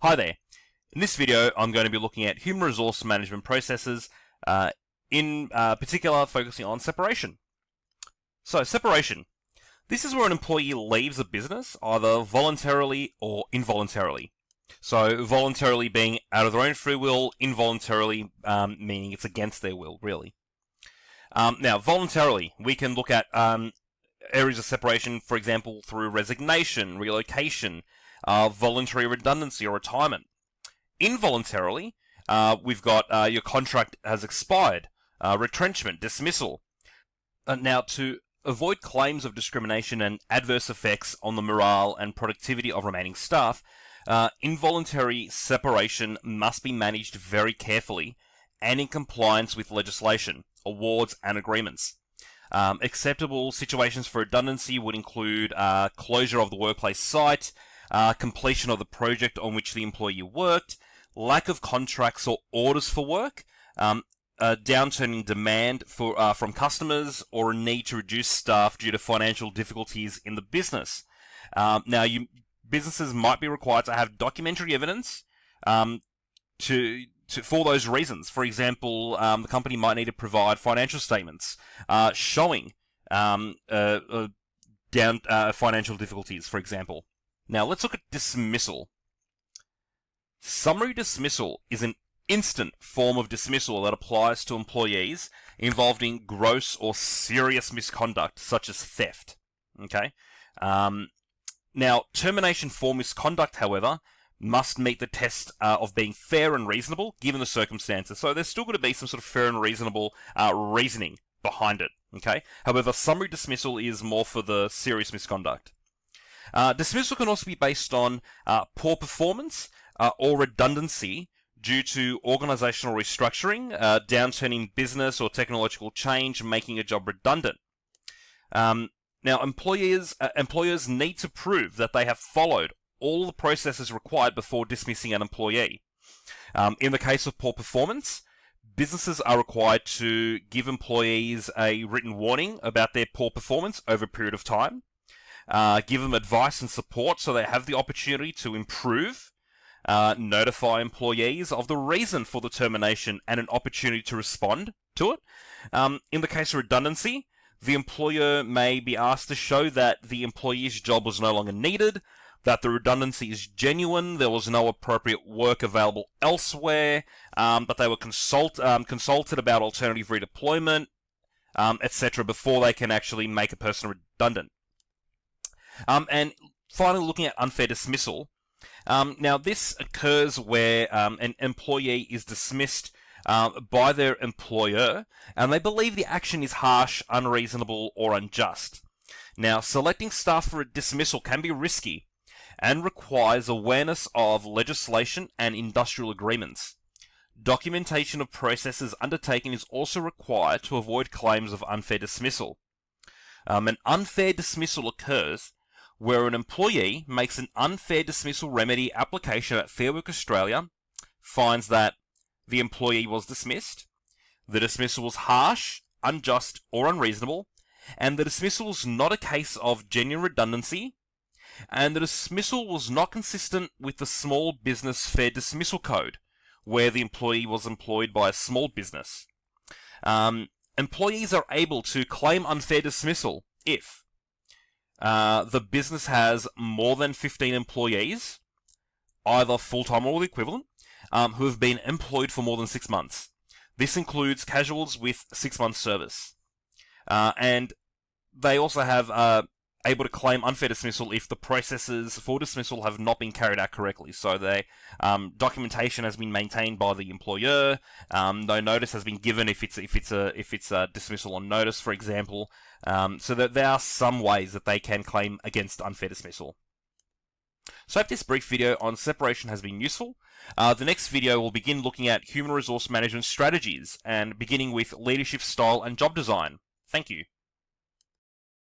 Hi there. In this video, I'm going to be looking at human resource management processes, in particular focusing on separation. So, separation. This is where an employee leaves a business, either voluntarily or involuntarily. So, voluntarily being out of their own free will, involuntarily meaning it's against their will, really. Now, voluntarily, we can look at areas of separation, for example, through resignation, relocation, voluntary redundancy or retirement. Involuntarily, we've got your contract has expired, retrenchment, dismissal. Now, to avoid claims of discrimination and adverse effects on the morale and productivity of remaining staff, involuntary separation must be managed very carefully and in compliance with legislation, awards, and agreements. Acceptable situations for redundancy would include closure of the workplace site, completion of the project on which the employee worked, lack of contracts or orders for work, a downturn in demand from customers, or a need to reduce staff due to financial difficulties in the business. Now, businesses might be required to have documentary evidence for those reasons. For example, the company might need to provide financial statements showing financial difficulties, for example. Now, let's look at dismissal. Summary dismissal is an instant form of dismissal that applies to employees involved in gross or serious misconduct, such as theft. Okay? Now, termination for misconduct, however, must meet the test of being fair and reasonable, given the circumstances. So there's still going to be some sort of fair and reasonable reasoning behind it. Okay? However, summary dismissal is more for the serious misconduct. Dismissal can also be based on poor performance or redundancy due to organizational restructuring, downturn in business or technological change, making a job redundant. Now, employers need to prove that they have followed all the processes required before dismissing an employee. In the case of poor performance, businesses are required to give employees a written warning about their poor performance over a period of time. Give them advice and support so they have the opportunity to improve, notify employees of the reason for the termination and an opportunity to respond to it. In the case of redundancy, the employer may be asked to show that the employee's job was no longer needed, that the redundancy is genuine, there was no appropriate work available elsewhere, but they were consulted about alternative redeployment, etc., before they can actually make a person redundant. And finally, looking at unfair dismissal. Now, this occurs where an employee is dismissed by their employer, and they believe the action is harsh, unreasonable, or unjust. Now, selecting staff for a dismissal can be risky and requires awareness of legislation and industrial agreements. Documentation of processes undertaken is also required to avoid claims of unfair dismissal. An unfair dismissal occurs where an employee makes an unfair dismissal remedy application at Fair Work Australia, finds that the employee was dismissed, the dismissal was harsh, unjust, or unreasonable, and the dismissal was not a case of genuine redundancy, and the dismissal was not consistent with the Small Business Fair Dismissal Code, where the employee was employed by a small business. Employees are able to claim unfair dismissal if the business has more than 15 employees, either full-time or the equivalent, who have been employed for more than 6 months. This includes casuals with 6 months service. And they also have able to claim unfair dismissal if the processes for dismissal have not been carried out correctly. So documentation has been maintained by the employer, no notice has been given if it's a dismissal on notice, for example. So that there are some ways that they can claim against unfair dismissal. So I hope this brief video on separation has been useful. The next video will begin looking at human resource management strategies and beginning with leadership style and job design. Thank you.